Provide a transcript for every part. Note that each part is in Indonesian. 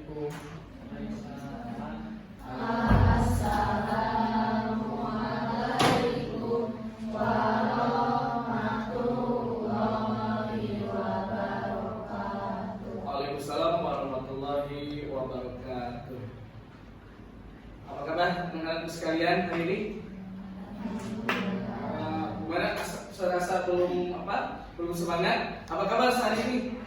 Assalamualaikum. Assalamualaikum warahmatullahi wabarakatuh. Waalaikumsalam warahmatullahi wabarakatuh. Apa kabar anak-anak sekalian hari ini? Gimana? Rasa belum semangat? Apa kabar hari ini?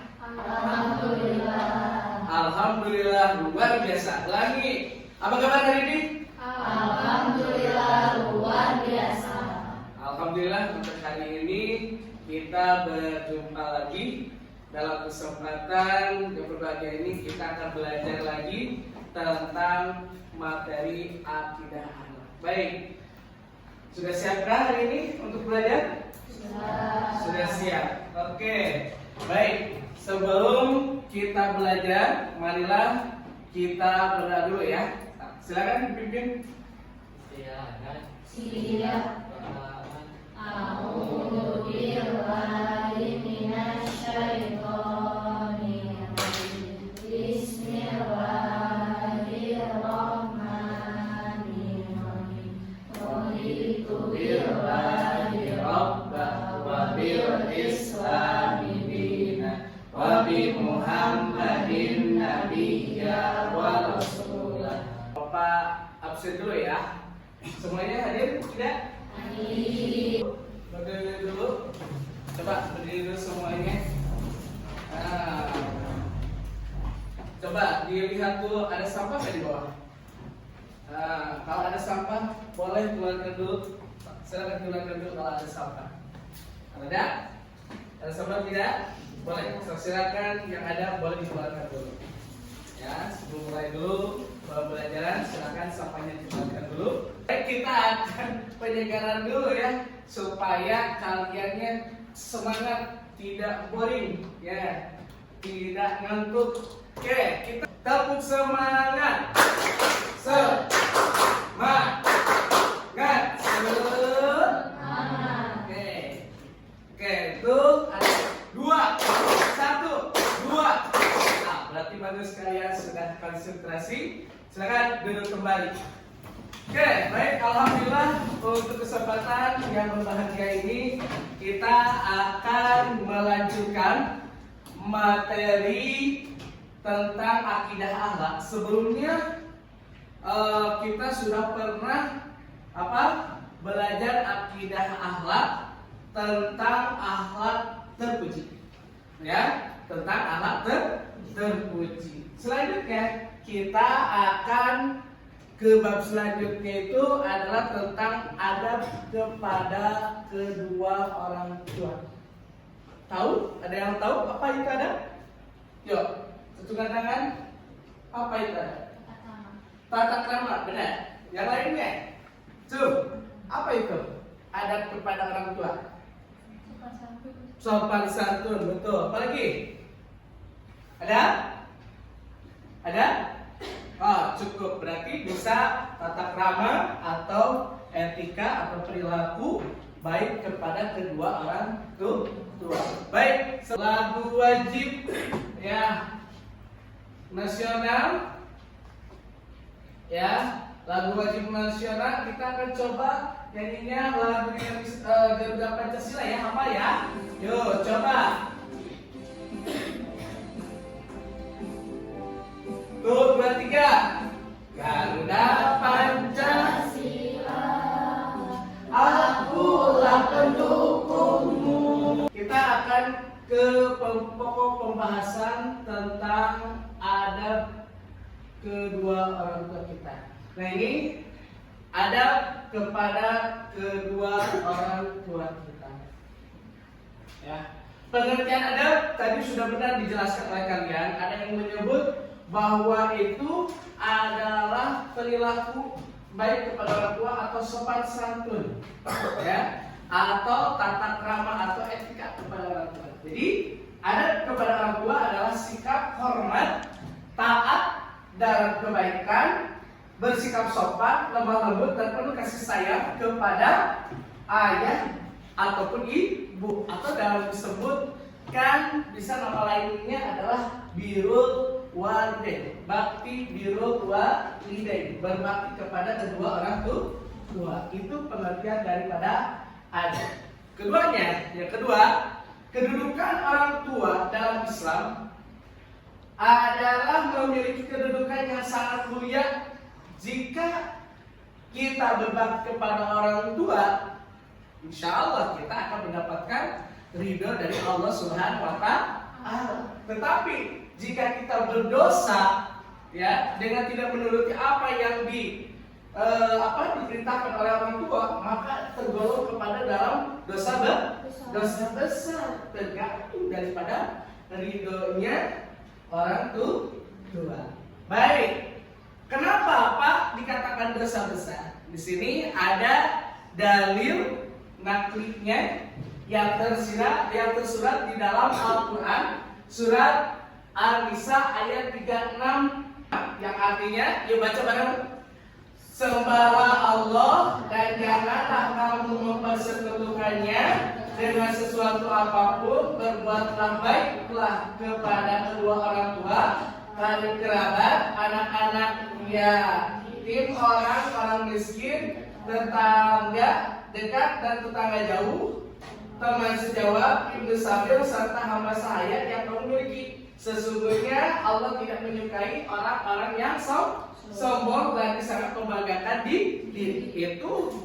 Alhamdulillah luar biasa. Ulangi. Apa kabar hari ini? Alhamdulillah luar biasa. Alhamdulillah untuk hari ini kita berjumpa lagi. Dalam kesempatan yang berbahagia ini kita akan belajar lagi tentang materi akidah anak. Baik. Sudah siapkah hari ini untuk belajar? Sudah siap. Oke. Baik. Sebelum kita belajar, marilah kita berdoa dulu ya. Silakan dipimpin. Siap. A'udzu billahi minasyaitonir rajim. Bismillahirrahmanirrahim. Raditu billahi rabban wa bil islami dinan wa bi Muhammadin nabiyya wa rasulah. Bapak absen dulu ya. Semuanya hadir tidak? Berdiri dulu. Coba berdiri dulu semuanya. Coba dilihat dulu ada sampah nggak di bawah? Kalau ada sampah boleh keluarkan dulu. Silakan keluarkan dulu kalau ada sampah. Kalau ada sampah tidak? Boleh. Silakan yang ada boleh dikeluarkan dulu. Ya, sebelum mulai dulu pembelajaran, silakan sampahnya dikeluarkan dulu. Baik, kita akan penyegaran dulu ya, supaya kaliannya semangat, tidak boring, ya, tidak ngantuk. Oke, kita tepuk semangat. Semangat. Oke, itu ada 2, 1, 2. Nah, berarti bagus kalian sudah konsentrasi. Silakan duduk kembali. Oke, baik. Alhamdulillah untuk kesempatan yang berbahagia ini kita akan melanjutkan materi tentang akidah akhlak. Sebelumnya kita sudah pernah belajar akidah akhlak tentang akhlak terpuji, ya, tentang akhlak terpuji. Selanjutnya kita akan ke bab selanjutnya, itu adalah tentang adab kepada kedua orang tua. Tahu? Ada yang tahu apa itu adab? Yuk, tunjukkan tangan. Apa itu adab? Tata krama, benar. Yang lainnya? Tuh, apa itu? Adab kepada orang tua. Sopan santun, betul. Apa lagi? Ada? Ada? Oh, cukup. Berarti bisa tata krama atau etika atau perilaku baik kepada kedua orang tua. Baik, lagu wajib ya nasional. Ya, lagu wajib nasional kita akan coba nyanyinya lagu Garuda Pancasila ya, hafal ya. Yuk, coba. Tuh, 2, 3. Garuda Pancasila, akulah pendukungmu. Kita akan ke pokok pembahasan tentang adab kedua orang tua kita. Nah, ini adab kepada kedua orang tua kita. Ya. Pengertian adab tadi sudah benar dijelaskan oleh kalian. Ada yang menyebut bahwa itu adalah perilaku baik kepada orang tua atau sopan santun, ya, atau tata krama atau etika kepada orang tua. Jadi adab kepada orang tua adalah sikap hormat, taat dalam kebaikan, bersikap sopan, lemah lembut dan penuh kasih sayang kepada ayah ataupun ibu, atau dalam disebutkan bisa nama lainnya adalah birrul walidain. Bakti birrul walidain, berbakti kepada kedua orang tua. Itu pengertian daripada adab. Keduanya, yang kedua, kedudukan orang tua dalam Islam adalah memiliki kedudukan yang sangat mulia. Jika kita berbakti kepada orang tua, insya Allah kita akan mendapatkan ridho dari Allah Subhanahu wa Ta'ala. Tetapi jika kita berdosa, ya, dengan tidak menuruti apa yang diperintahkan oleh orang tua, maka tergolong kepada dalam dosa besar, tergantung daripada ridhonya orang tua. Baik, kenapa Pak dikatakan dosa besar? Di sini ada dalil naklinya yang tersurat di dalam Al-Quran, surat An-Nisa ayat 36, yang artinya, yuk baca bareng. Sembahlah Allah dan janganlah kamu mempersekutukannya dengan sesuatu apapun. Berbuatlah baiklah kepada kedua orang tua, kerabat kerabat, anak-anak yatim, orang miskin, tetangga dekat dan tetangga jauh, teman sejawat, ibnu sabil, serta hamba sahaya yang kamu miliki. Sesungguhnya Allah tidak menyukai orang-orang yang sombong dan sangat membanggakan diri. Itu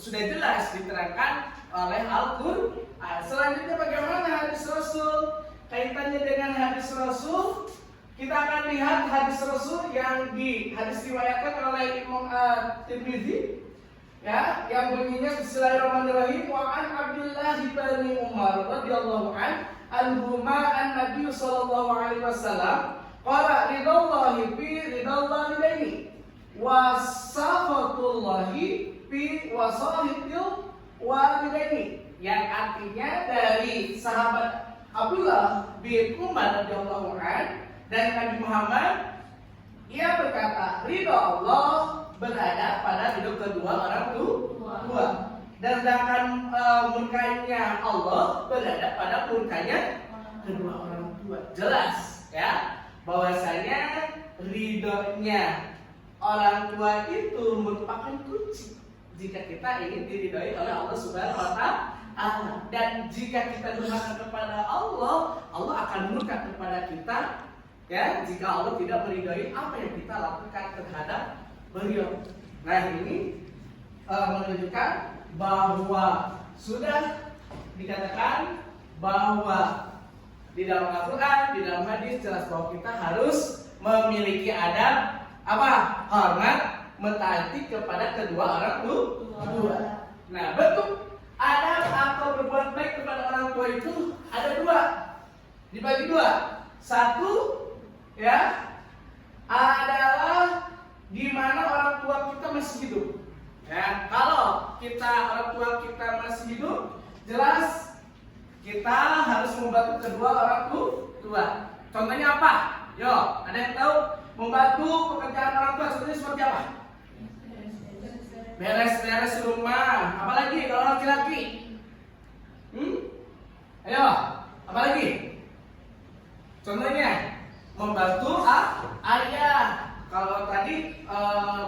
sudah jelas diterangkan oleh Al-Quran. Selanjutnya bagaimana hadis Rasul? Kaitannya dengan hadis Rasul, kita akan lihat hadis Rasul yang diriwayatkan oleh Imam Tirmidzi, ya, yang bunyinya Bismillahirrahmanirrahim. Wa an Abdullah bin Umar radhiyallahu anhuma an-nabiy sallallahu alaihi wasallam qala ridallahi fi ridallahi baini wa sakhatullahi fi wasahitil walidaini, yang artinya dari sahabat Abdullah bin Umar radhiyallahu anhu dan Nabi Muhammad, ia berkata, ridha Allah berada pada ridho kedua orang tua, dan sedangkan murkanya Allah berada pada murkanya kedua orang tua. Jelas, ya, bahwasanya ridhonya orang tua itu merupakan kunci jika kita ingin diridhoi oleh Allah Subhanahu wa Ta'ala. Dan jika kita durhaka kepada Allah, Allah akan murka kepada kita, ya, jika Allah tidak meridhoi apa yang kita lakukan terhadap beliau. Nah, ini menunjukkan bahwa sudah dikatakan bahwa di dalam Al-Quran, di dalam hadis jelas bahwa kita harus memiliki adab hormat, mentaati kepada kedua orang tua. Nah, bentuk adab atau berbuat baik kepada orang tua itu ada dua, dibagi dua. Satu, ya, adalah di mana orang tua kita masih hidup. Ya, kalau orang tua kita masih hidup, jelas kita harus membantu kedua orang tua. Contohnya apa? Yo, ada yang tahu membantu pekerjaan orang tua contohnya seperti apa? Beres-beres rumah. Apalagi kalau laki-laki? Ayo, apalagi? Contohnya membantu ayah. Kalau tadi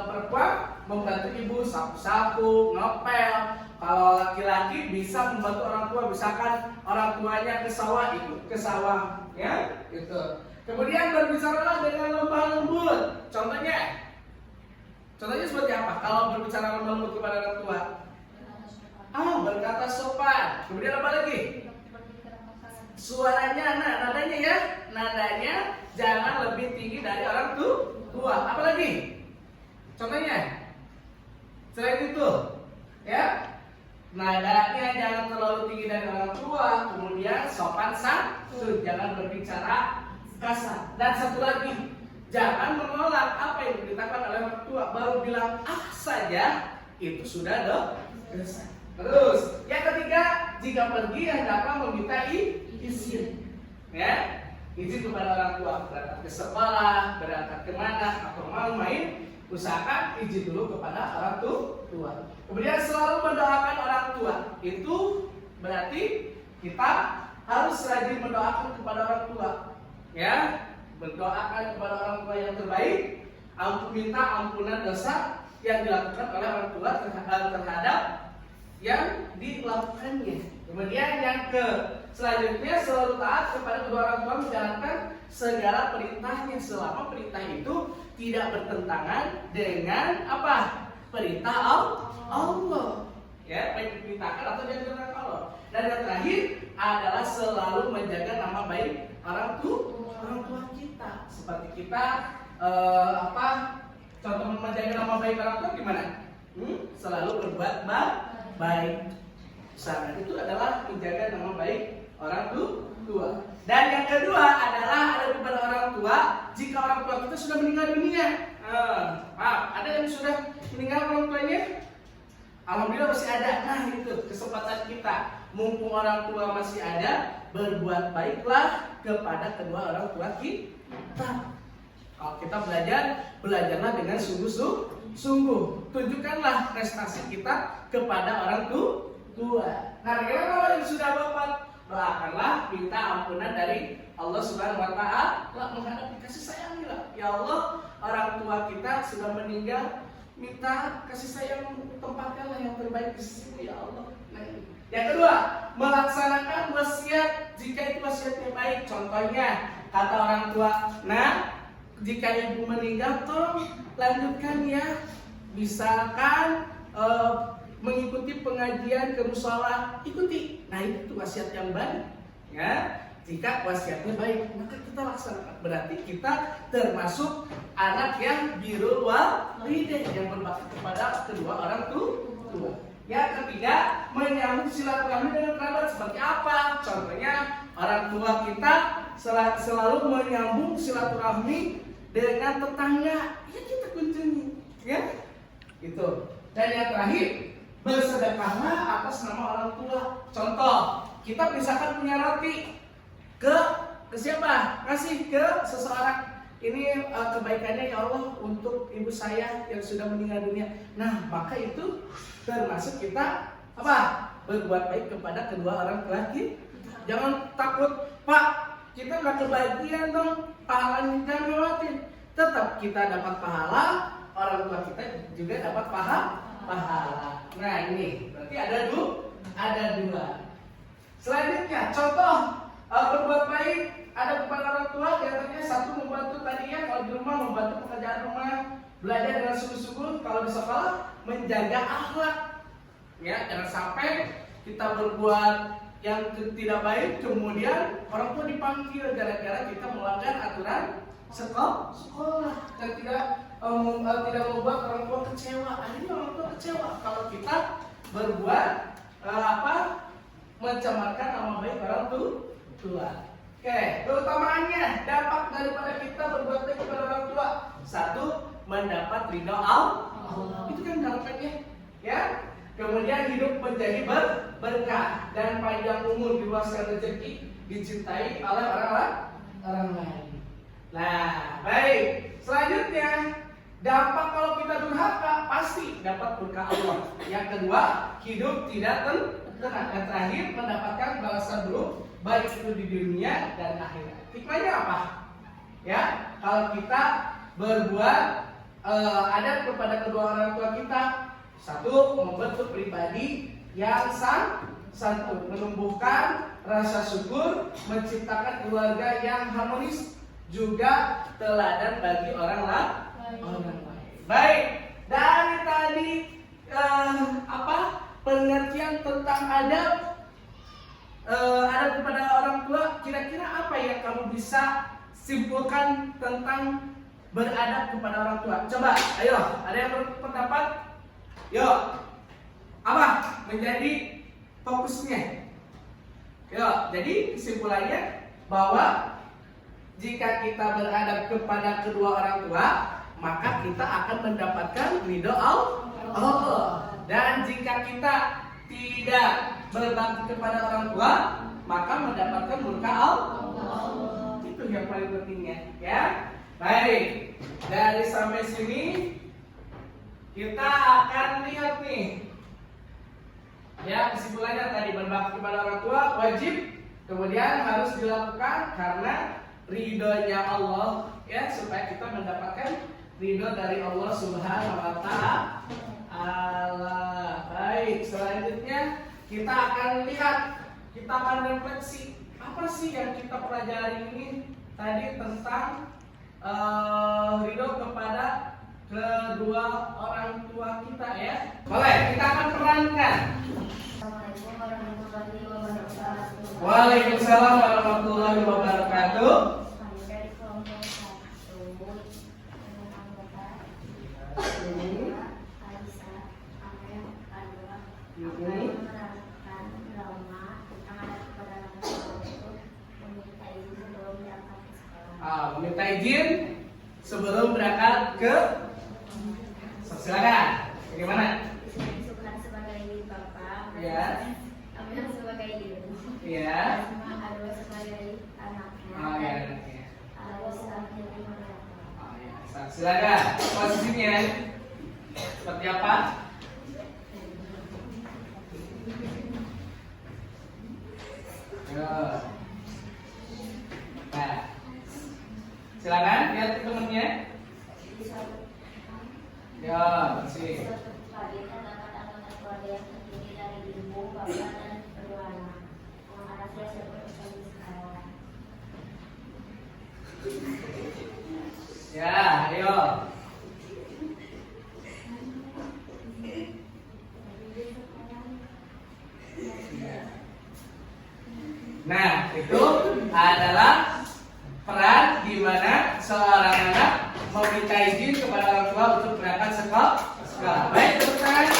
perempuan membantu ibu sapu-sapu, ngepel. Kalau laki-laki bisa membantu orang tua, misalkan orang tuanya ke sawah, ikut ke sawah, ya, gitu. Kemudian berbicaralah dengan lemah lembut. Contohnya seperti apa? Kalau berbicara lemah lembut kepada orang tua, berkata sopan. Kemudian apa lagi? Suaranya, nadanya, ya, nadanya jangan lebih tinggi dari orang tua. Apa lagi? Contohnya, selain itu, ya, nadanya jangan terlalu tinggi dari orang tua. Kemudian sopan santun, jangan berbicara kasar. Dan satu lagi, jangan menolak apa yang diberitakan oleh orang tua. Baru bilang saja itu sudah dosa. Terus, yang ketiga, jika pergi hendaklah meminta izin, ya, izin kepada orang tua, berangkat ke sekolah, berangkat kemana, atau mau main, usahakan izin dulu kepada orang tua. Kemudian selalu mendoakan orang tua. Itu berarti kita harus rajin mendoakan kepada orang tua, ya, mendoakan kepada orang tua yang terbaik, minta ampunan dosa yang dilakukan oleh orang tua terhadap yang dilakukannya. Kemudian yang selanjutnya selalu taat kepada kedua orang tua, menjalankan segala perintahnya selama perintah itu tidak bertentangan dengan apa? Perintah Allah. Ya, baik diperintahkan atau dianjurkan Allah. Dan yang terakhir adalah selalu menjaga nama baik orang tua kita. Seperti kita contoh menjaga nama baik orang tua gimana? Selalu berbuat baik. Sangat itu adalah menjaga nama baik orang tua. Dan yang kedua adalah ada kepada orang tua jika orang tua kita sudah meninggal dunia. Ada yang sudah meninggal orang tuanya? Alhamdulillah masih ada. Nah itu kesempatan kita, mumpung orang tua masih ada, berbuat baiklah kepada kedua orang tua kita. Kalau kita belajarlah dengan sungguh-sungguh. Tunjukkanlah prestasi kita kepada orang tua. Nah, kalau yang sudah wafat, doakanlah, minta ampunan dari Allah Subhanahu Wa Taala, menghadapi kasih sayangnya. Ya Allah, orang tua kita sudah meninggal, minta kasih sayang, tempatkanlah yang terbaik di sisimu ya Allah. Nah, yang kedua, melaksanakan wasiat jika itu wasiatnya baik. Contohnya kata orang tua, nah jika ibu meninggal tolong lanjutkan ya, misalkan mengikuti pengajian ke mushola, ikuti. Nah itu wasiat yang baik ya. Jika wasiatnya baik, maka kita laksanakan. Berarti kita termasuk anak yang birrul walidain, yang berbakti kepada kedua orang tua. Yang ketiga, menyambung silaturahmi dengan kerabat. Seperti apa? Contohnya orang tua kita selalu menyambung silaturahmi dengan tetangga. Ya kita kunjungi, ya. Gitu. Dan yang terakhir, bersedekahlah atas nama orang tua. Contoh, kita misalkan punya roti, ke siapa? Kasih ke seseorang. Ini kebaikannya ya Allah untuk ibu saya yang sudah meninggal dunia. Nah, maka itu termasuk kita apa? Berbuat baik kepada kedua orang tua kita. Jangan takut, Pak, kita nggak kebagian dong, pahalanya, jangan khawatir. Tetap kita dapat pahala, orang tua kita juga dapat pahala. Nah ini berarti ada dua. Selanjutnya contoh berbuat baik ada kepada orang tua. Diantaranya satu, membantu tadinya kalau di rumah, membantu pekerjaan rumah, belajar dengan sungguh-sungguh. Kalau di sekolah, menjaga akhlak. Ya, jangan sampai kita berbuat yang tidak baik kemudian orang tua dipanggil gara-gara kita melanggar aturan sekolah dan tidak membuat orang tua kecewa. Akhirnya orang tua kecewa kalau kita berbuat mencemarkan nama baik orang tua. Oke, keutamaannya, dampak daripada kita berbuat baik kepada orang tua. Satu, mendapat ridho Allah. Itu kan dampaknya, ya. Kemudian hidup menjadi berkah dan panjang umur, luaskan rezeki, dicintai oleh orang lain. Nah, baik. Selanjutnya, dampak kalau kita durhaka pasti dapat berkah Allah. Yang kedua, hidup tidak tenang. Yang terakhir, mendapatkan balasan buruk baik itu di dunia dan akhirat. Hikmahnya apa? Ya, kalau kita berbuat adab kepada kedua orang tua kita, satu, membentuk pribadi yang santun, menumbuhkan rasa syukur, menciptakan keluarga yang harmonis, juga teladan bagi orang lain. Baik, dari tadi pengertian tentang adab kepada orang tua, kira-kira apa yang kamu bisa simpulkan tentang beradab kepada orang tua? Coba, ayo, ada yang berpendapat? Yuk, apa menjadi fokusnya? Yuk, jadi kesimpulannya bahwa jika kita beradab kepada kedua orang tua, maka kita akan mendapatkan ridho Allah. Dan jika kita tidak berbakti kepada orang tua, maka mendapatkan murka Allah. Itu yang paling pentingnya, ya. Baik, dari sampai sini kita akan lihat nih, ya, kesimpulannya tadi berbakti kepada orang tua wajib, kemudian harus dilakukan karena ridhonya Allah, ya, supaya kita mendapatkan ridho dari Allah Subhanahu wa Ta'ala. Baik, selanjutnya kita akan lihat, kita akan refleksi apa sih yang kita pelajari ini tadi tentang ridho kepada kedua orang tua kita, ya. Boleh, kita akan perankan. Assalamualaikum warahmatullahi wabarakatuh. Waalaikumsalam warahmatullahi wabarakatuh. Kami dari kelompok 1 dengan anggota Alisa, Amel, Alwa akan menerangkan drama tentang adat kepada orang tua itu meminta izin sebelum berangkat ke sekolah. Meminta izin sebelum berangkat ke. Silakan. Bagaimana? Subhan sebagai bapak, Ya. Amel sebagai ibu, Ya. Asma Alwa sebagai anaknya, Oh ya. Alisa menjadi mereka. Oh ya. Silakan. Posisinya seperti apa? Ya. Nah. Silakan lihat temennya. Ya, sih. Suatu kali terdapat anggota keluarga yang terdiri dari ibu, bapak, dan kedua anak. Anak sudah siap sekarang. Ya, ayo. Nah, itu adalah peran di mana seorang anak meminta izin kepada orang tua untuk berangkat sekolah. Baik, tepuk tangan.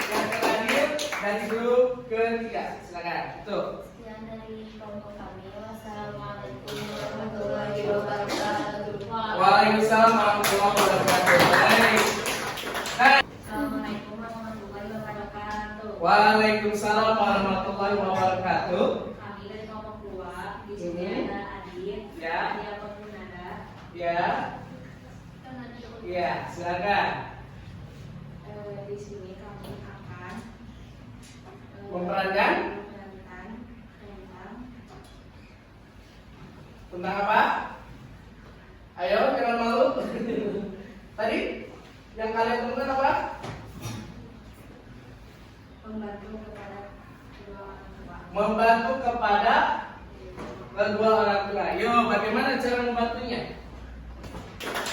Yang terakhir dari grup ketiga, silakan. Tuh. Sekian dari kelompok kami. Wassalamualaikum warahmatullahi wabarakatuh. Waalaikumsalam warahmatullahi wabarakatuh. Baik. Assalamualaikum warahmatullahi wabarakatuh. Waalaikumsalam warahmatullahi wabarakatuh. Kami dari kelompok 2. Di sini ada Adit, Ya. Dia Pengunada. Ya, ya, silakan. Di sini kami akan Memerankan tentang apa? Ayo, jangan malu. Tadi yang kalian temukan apa? membantu kepada kedua orang tua. Membantu kepada kedua orang tua. Yo, bagaimana cara membantunya?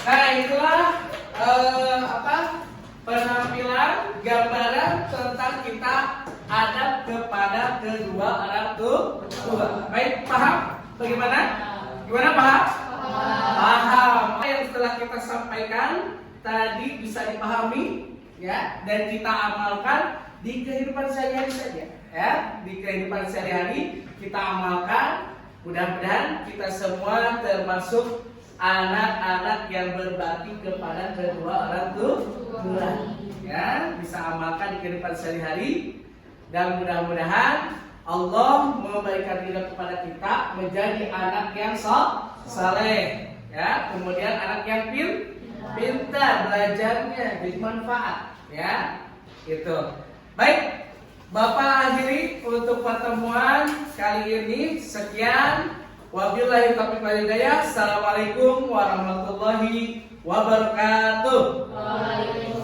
Nah, itulah penampilan gambaran tentang kita adab kepada kedua orang tua. Baik, paham? Bagaimana? Gimana, paham? Paham. Apa yang setelah kita sampaikan tadi bisa dipahami, ya, dan kita amalkan di kehidupan sehari-hari saja, ya. Di kehidupan sehari-hari kita amalkan. Mudah-mudahan kita semua termasuk anak-anak yang berbakti kepada kedua orang tua, ya, bisa amalkan di kehidupan sehari-hari, dan mudah-mudahan Allah memberikan ridho kepada kita menjadi anak yang saleh, ya, kemudian anak yang pintar, belajarnya bermanfaat, ya, gitu. Baik, Bapak akhiri untuk pertemuan kali ini. Sekian. Wabillahi taufiq wal hidayah. Assalamualaikum warahmatullahi wabarakatuh. Waalaikumsalam.